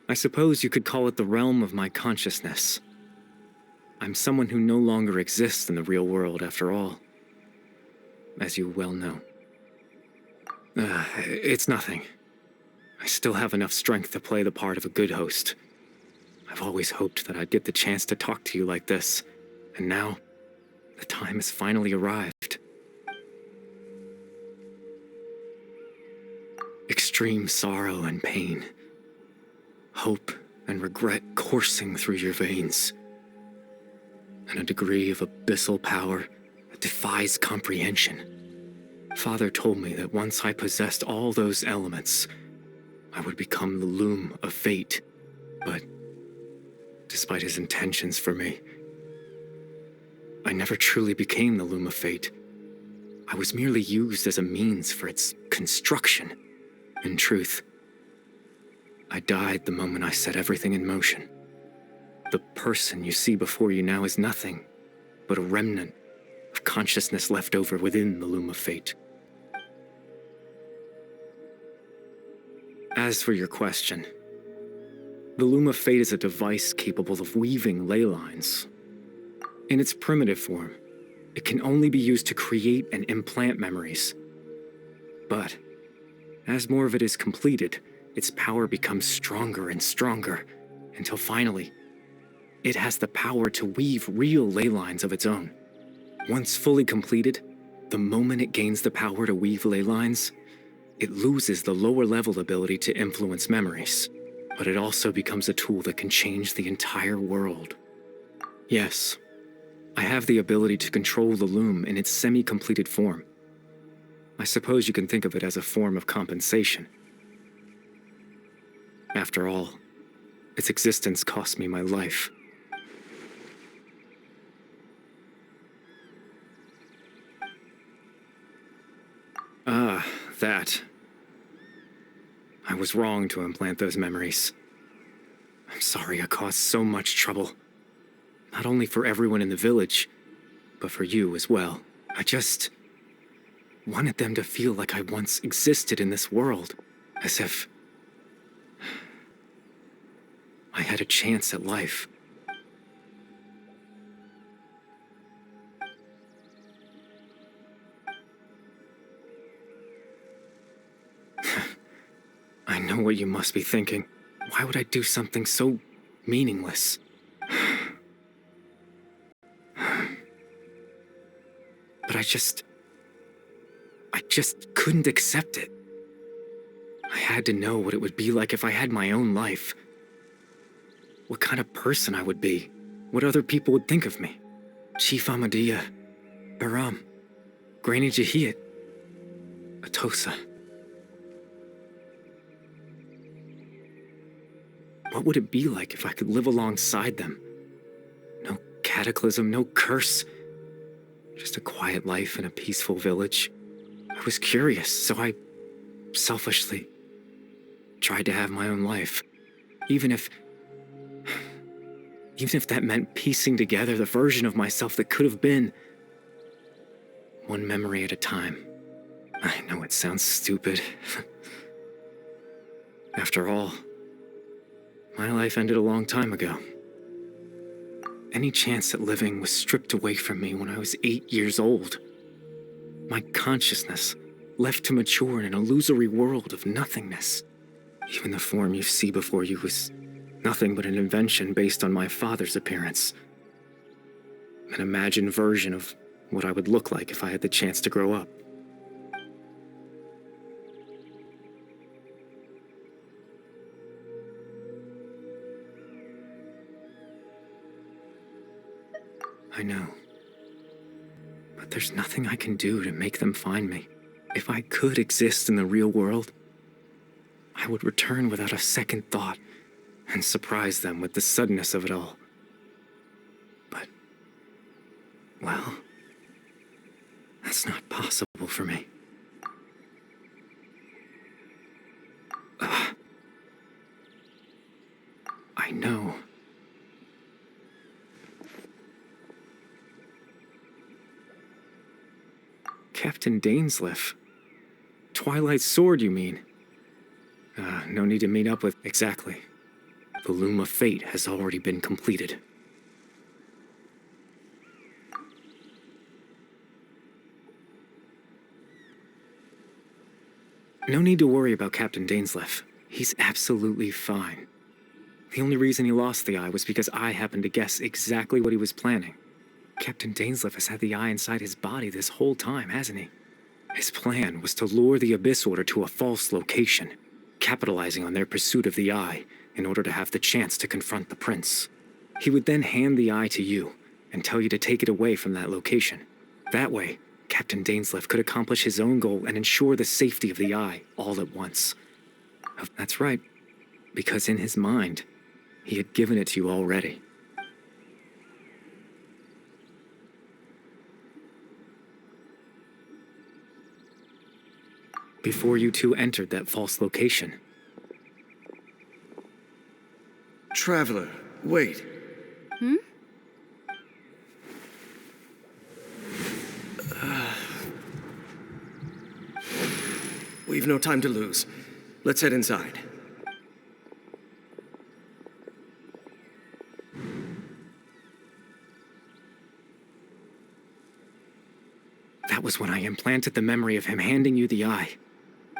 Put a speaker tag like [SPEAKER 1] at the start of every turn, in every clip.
[SPEAKER 1] I suppose you could call it the realm of my consciousness. I'm someone who no longer exists in the real world, after all, as you well know. It's nothing. I still have enough strength to play the part of a good host. I've always hoped that I'd get the chance to talk to you like this, and now, the time has finally arrived. Extreme sorrow and pain, hope and regret coursing through your veins, and a degree of abyssal power that defies comprehension. Father told me that once I possessed all those elements, I would become the loom of fate, but despite his intentions for me, I never truly became the loom of fate. I was merely used as a means for its construction. In truth, I died the moment I set everything in motion. The person you see before you now is nothing but a remnant of consciousness left over within the loom of fate. As for your question, the loom of fate is a device capable of weaving ley lines. In its primitive form, it can only be used to create and implant memories. But as more of it is completed, its power becomes stronger and stronger, until finally, it has the power to weave real ley lines of its own. Once fully completed, the moment it gains the power to weave ley lines, it loses the lower level ability to influence memories, but it also becomes a tool that can change the entire world. Yes, I have the ability to control the loom in its semi-completed form. I suppose you can think of it as a form of compensation. After all, its existence cost me my life. That. I was wrong to implant those memories. I'm sorry I caused so much trouble. Not only for everyone in the village, but for you as well. I just wanted them to feel like I once existed in this world, as if I had a chance at life. I know what you must be thinking. Why would I do something so meaningless? But I just couldn't accept it. I had to know what it would be like if I had my own life. What kind of person I would be. What other people would think of me. Chief Ahmadiyya, Baram, Granny Jahiyat, Atosa. What would it be like if I could live alongside them? No cataclysm, no curse. Just a quiet life in a peaceful village. I was curious, so I selfishly tried to have my own life. Even if that meant piecing together the version of myself that could have been. One memory at a time. I know it sounds stupid. After all, my life ended a long time ago. Any chance at living was stripped away from me when I was 8 years old. My consciousness left to mature in an illusory world of nothingness. Even the form you see before you was nothing but an invention based on my father's appearance. An imagined version of what I would look like if I had the chance to grow up. I know. But there's nothing I can do to make them find me. If I could exist in the real world, I would return without a second thought and surprise them with the suddenness of it all. But, well, that's not possible for me. I know. Captain Dainsleif. Twilight's sword, you mean? No need to meet up with... Exactly. The Loom of Fate has already been completed. No need to worry about Captain Dainsleif. He's absolutely fine. The only reason he lost the eye was because I happened to guess exactly what he was planning. Captain Dainsleif has had the eye inside his body this whole time, hasn't he? His plan was to lure the Abyss Order to a false location, capitalizing on their pursuit of the eye in order to have the chance to confront the prince. He would then hand the eye to you and tell you to take it away from that location. That way, Captain Dainsleif could accomplish his own goal and ensure the safety of the eye all at once. That's right, because in his mind, he had given it to you already. Before you two entered that false location.
[SPEAKER 2] Traveler, wait. We've no time to lose. Let's head inside.
[SPEAKER 1] That was when I implanted the memory of him handing you the eye.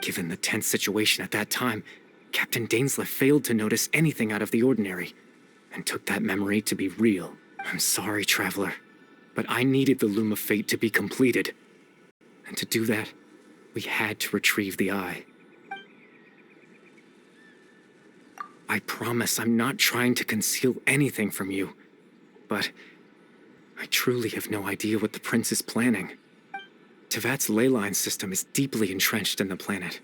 [SPEAKER 1] Given the tense situation at that time, Captain Dainsleif failed to notice anything out of the ordinary, and took that memory to be real. I'm sorry, Traveler, but I needed the Loom of Fate to be completed. And to do that, we had to retrieve the eye. I promise I'm not trying to conceal anything from you, but I truly have no idea what the prince is planning. Tevat's ley line system is deeply entrenched in the planet.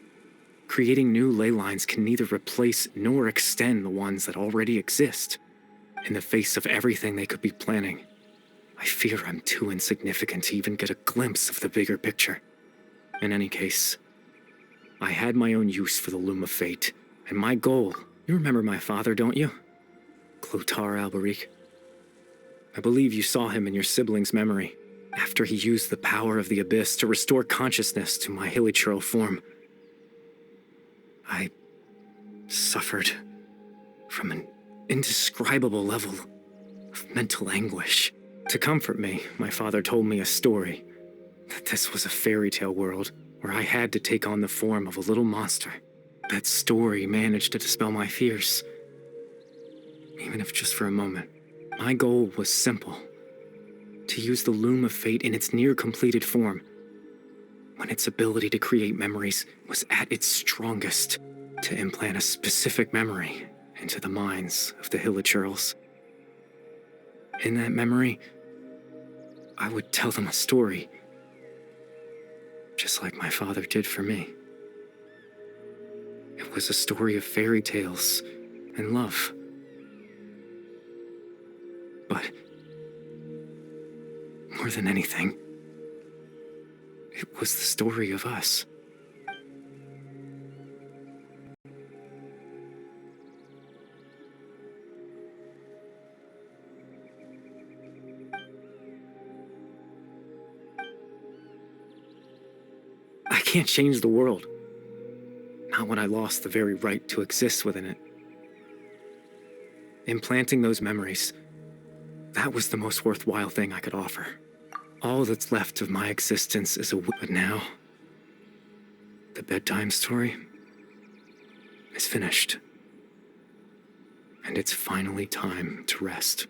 [SPEAKER 1] Creating new ley lines can neither replace nor extend the ones that already exist. In the face of everything they could be planning, I fear I'm too insignificant to even get a glimpse of the bigger picture. In any case, I had my own use for the Loom of Fate, and my goal... You remember my father, don't you? Clotar Alberic. I believe you saw him in your sibling's memory, after he used the power of the Abyss to restore consciousness to my hilichurl form. I suffered from an indescribable level of mental anguish. To comfort me, my father told me a story, that this was a fairy tale world where I had to take on the form of a little monster. That story managed to dispel my fears, even if just for a moment. My goal was simple: to use the Loom of Fate in its near-completed form, when its ability to create memories was at its strongest, to implant a specific memory into the minds of the hilichurls. In that memory, I would tell them a story, just like my father did for me. It was a story of fairy tales and love. But more than anything, it was the story of us. I can't change the world. Not when I lost the very right to exist within it. Implanting those memories, that was the most worthwhile thing I could offer. All that's left of my existence is but now, the bedtime story is finished. And it's finally time to rest.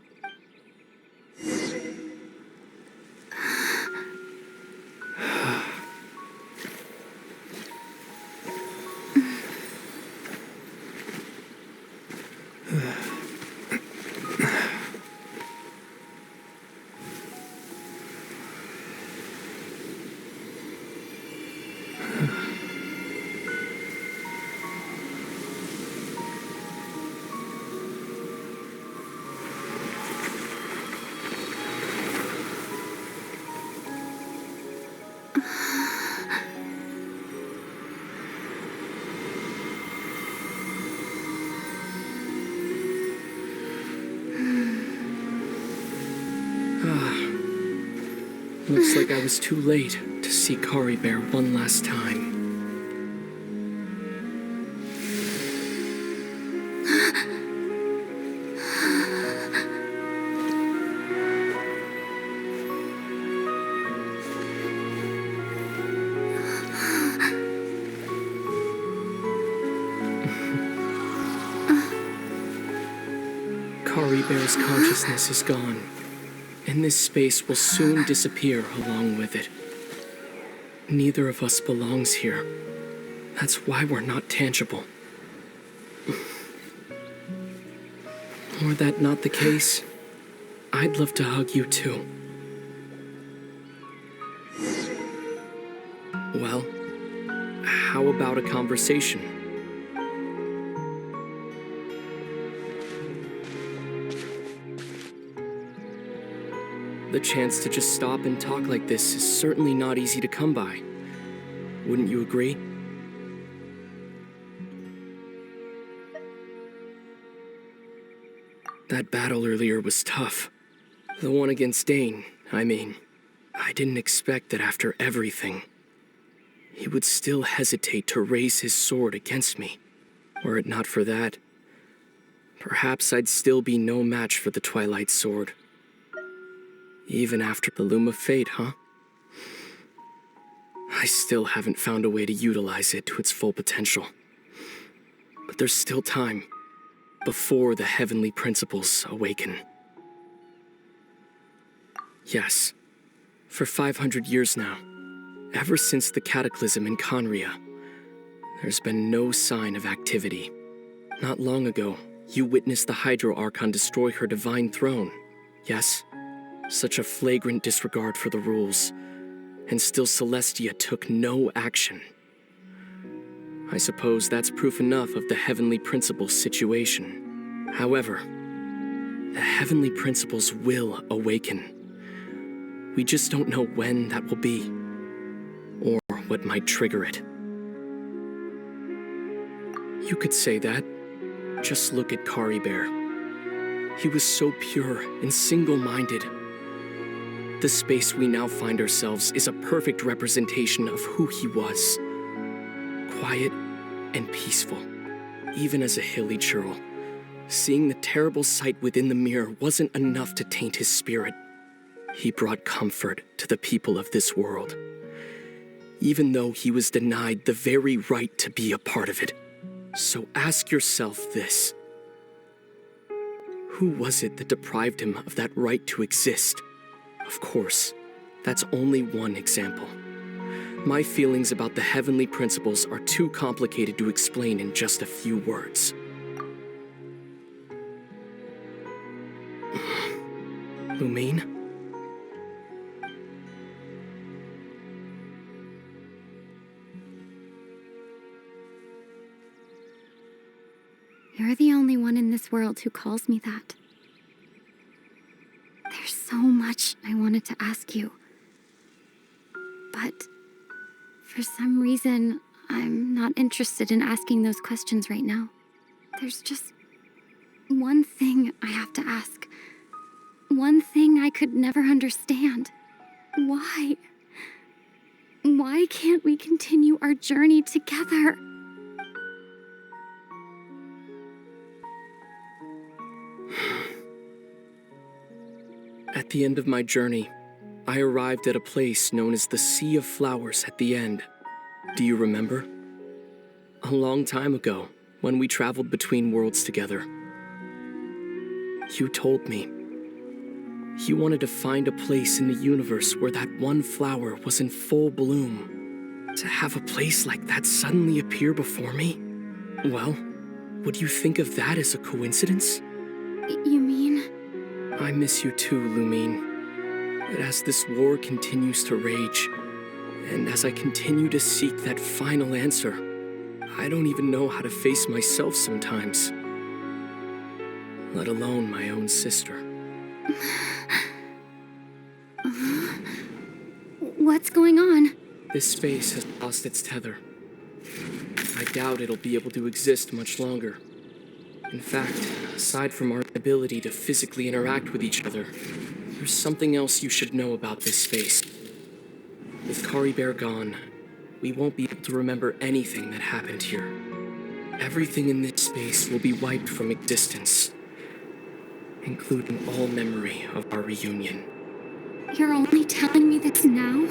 [SPEAKER 3] Looks like I was too late to see Kari Bear one last time. Bear's consciousness is gone, and this space will soon disappear along with it. Neither of us belongs here. That's why we're not tangible. Were that not the case, I'd love to hug you too. Well, how about a conversation? The chance to just stop and talk like this is certainly not easy to come by. Wouldn't you agree? That battle earlier was tough. The one against Dane, I mean. I didn't expect that after everything, he would still hesitate to raise his sword against me. Were it not for that, perhaps I'd still be no match for the Twilight Sword. Even after the Loom of Fate, huh? I still haven't found a way to utilize it to its full potential. But there's still time before the heavenly principles awaken. Yes, for 500 years now, ever since the cataclysm in Conria, there's been no sign of activity. Not long ago, you witnessed the Hydro Archon destroy her divine throne, yes? Such a flagrant disregard for the rules, and still Celestia took no action. I suppose that's proof enough of the heavenly principles situation. However, the heavenly principles will awaken. We just don't know when that will be, or what might trigger it. You could say that. Just look at Kari Bear. He was so pure and single-minded. The space we now find ourselves is a perfect representation of who he was. Quiet and peaceful, even as a hilly churl. Seeing the terrible sight within the mirror wasn't enough to taint his spirit. He brought comfort to the people of this world, even though he was denied the very right to be a part of it. So ask yourself this. Who was it that deprived him of that right to exist? Of course, that's only one example. My feelings about the heavenly principles are too complicated to explain in just a few words. Lumine?
[SPEAKER 4] You're the only one in this world who calls me that. There's so much I wanted to ask you. But for some reason, I'm not interested in asking those questions right now. There's just one thing I have to ask. One thing I could never understand. Why? Why can't we continue our journey together?
[SPEAKER 3] At the end of my journey, I arrived at a place known as the Sea of Flowers at the end. Do you remember? A long time ago, when we traveled between worlds together. You told me you wanted to find a place in the universe where that one flower was in full bloom. To have a place like that suddenly appear before me? Well, would you think of that as a coincidence?
[SPEAKER 4] You mean?
[SPEAKER 3] I miss you too, Lumine. But as this war continues to rage, and as I continue to seek that final answer, I don't even know how to face myself sometimes. Let alone my own sister.
[SPEAKER 4] What's going on?
[SPEAKER 3] This space has lost its tether. I doubt it'll be able to exist much longer. In fact, aside from our ability to physically interact with each other, there's something else you should know about this space. With Kari Bear gone, we won't be able to remember anything that happened here. Everything in this space will be wiped from existence, including all memory of our reunion.
[SPEAKER 4] You're only telling me this now?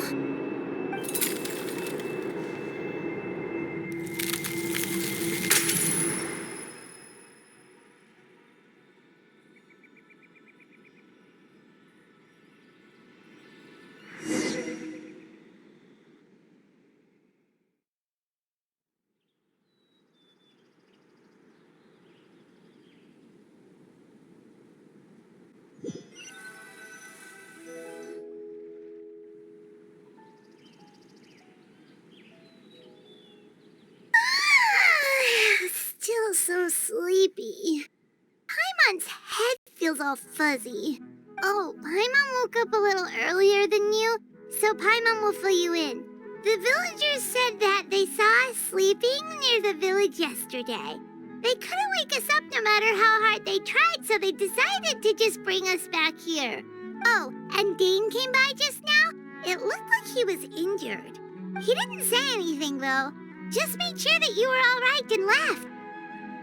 [SPEAKER 5] all fuzzy. Oh, Paimon woke up a little earlier than you, so Paimon will fill you in. The villagers said that they saw us sleeping near the village yesterday. They couldn't wake us up no matter how hard they tried, so they decided to just bring us back here. Oh, and Dane came by just now. It looked like he was injured. He didn't say anything, though. Just made sure that you were all right and left.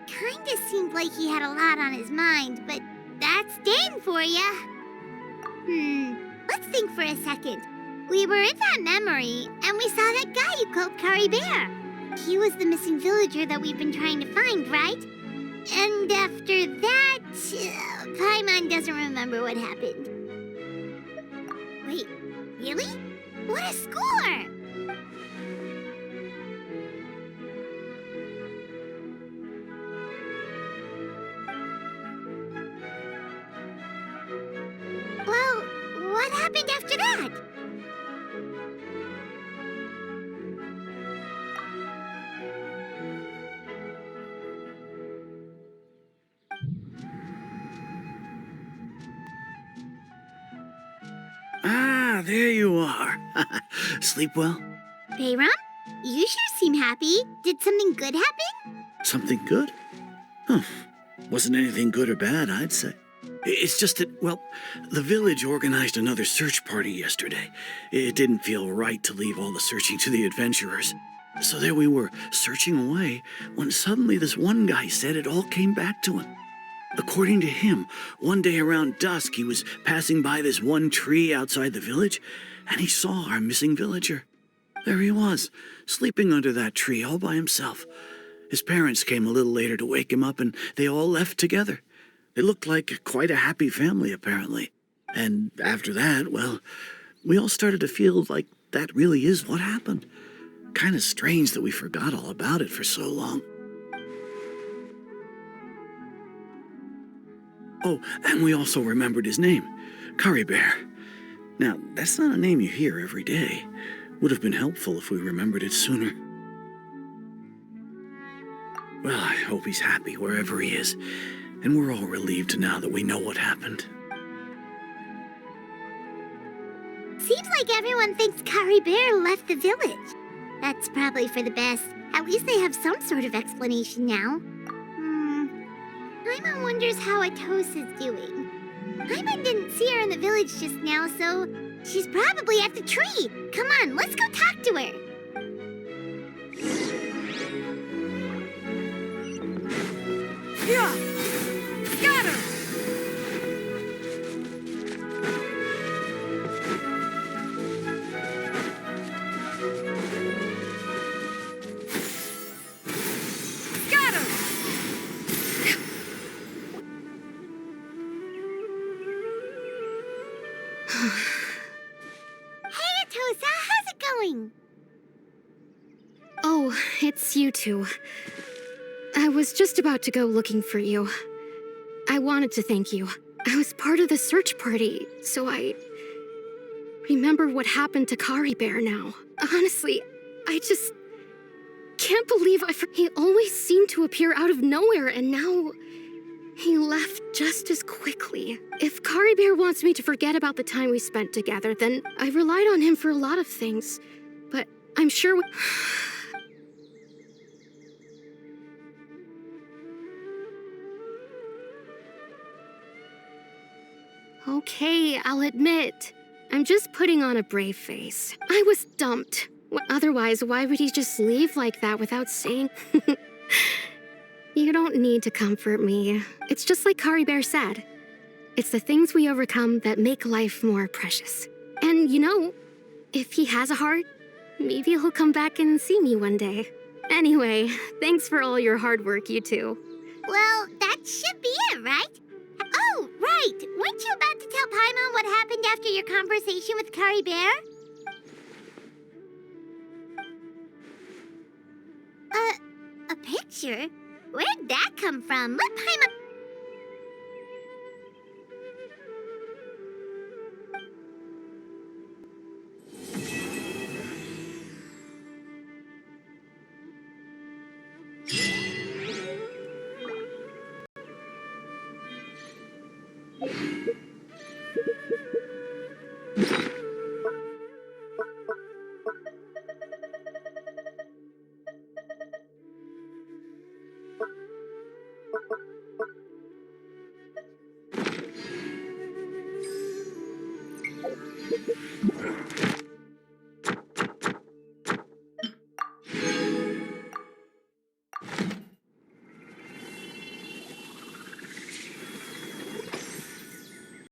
[SPEAKER 5] Kinda seemed like he had a lot on his mind, but that's Dane for ya. Let's think for a second. We were in that memory, and we saw that guy you called Kari Bear. He was the missing villager that we've been trying to find, right? And after that, Paimon doesn't remember what happened. Wait, really? What a score! Well, what happened after that?
[SPEAKER 6] Ah, there you are. Sleep well?
[SPEAKER 5] Bayram, you sure seem happy. Did something good happen?
[SPEAKER 6] Something good? Huh. Wasn't anything good or bad, I'd say. It's just that, well, the village organized another search party yesterday. It didn't feel right to leave all the searching to the adventurers. So there we were, searching away, when suddenly this one guy said it all came back to him. According to him, one day around dusk, he was passing by this one tree outside the village, and he saw our missing villager. There he was, sleeping under that tree all by himself. His parents came a little later to wake him up, and they all left together. They looked like quite a happy family, apparently. And after that, well, we all started to feel like that really is what happened. Kind of strange that we forgot all about it for so long. Oh, and we also remembered his name, Kari Bear. Now, that's not a name you hear every day. Would have been helpful if we remembered it sooner. Well, I hope he's happy wherever he is, and we're all relieved now that we know what happened.
[SPEAKER 5] Seems like everyone thinks Kari Bear left the village. That's probably for the best. At least they have some sort of explanation now. Paimon wonders how Atos is doing. Paimon didn't see her in the village just now, so she's probably at the tree. Come on, let's go talk to her.
[SPEAKER 7] Yeah! Scatter! Scatter!
[SPEAKER 5] Hey, Atosa, how's it going?
[SPEAKER 4] Oh, it's you two. I was just about to go looking for you. I wanted to thank you. I was part of the search party, so I remember what happened to Kari Bear now. Honestly, I just can't believe he always seemed to appear out of nowhere, and now he left just as quickly. If Kari Bear wants me to forget about the time we spent together, then I relied on him for a lot of things. But I'm sure Okay, I'll admit. I'm just putting on a brave face. I was dumped. Otherwise, why would he just leave like that without saying... You don't need to comfort me. It's just like Kari Bear said. It's the things we overcome that make life more precious. And you know, if he has a heart, maybe he'll come back and see me one day. Anyway, thanks for all your hard work, you two.
[SPEAKER 5] Well, that should be it, right? Oh, right. Weren't you about to tell Paimon what happened after your conversation with Kari Bear? A picture? Where'd that come from? Let Paimon...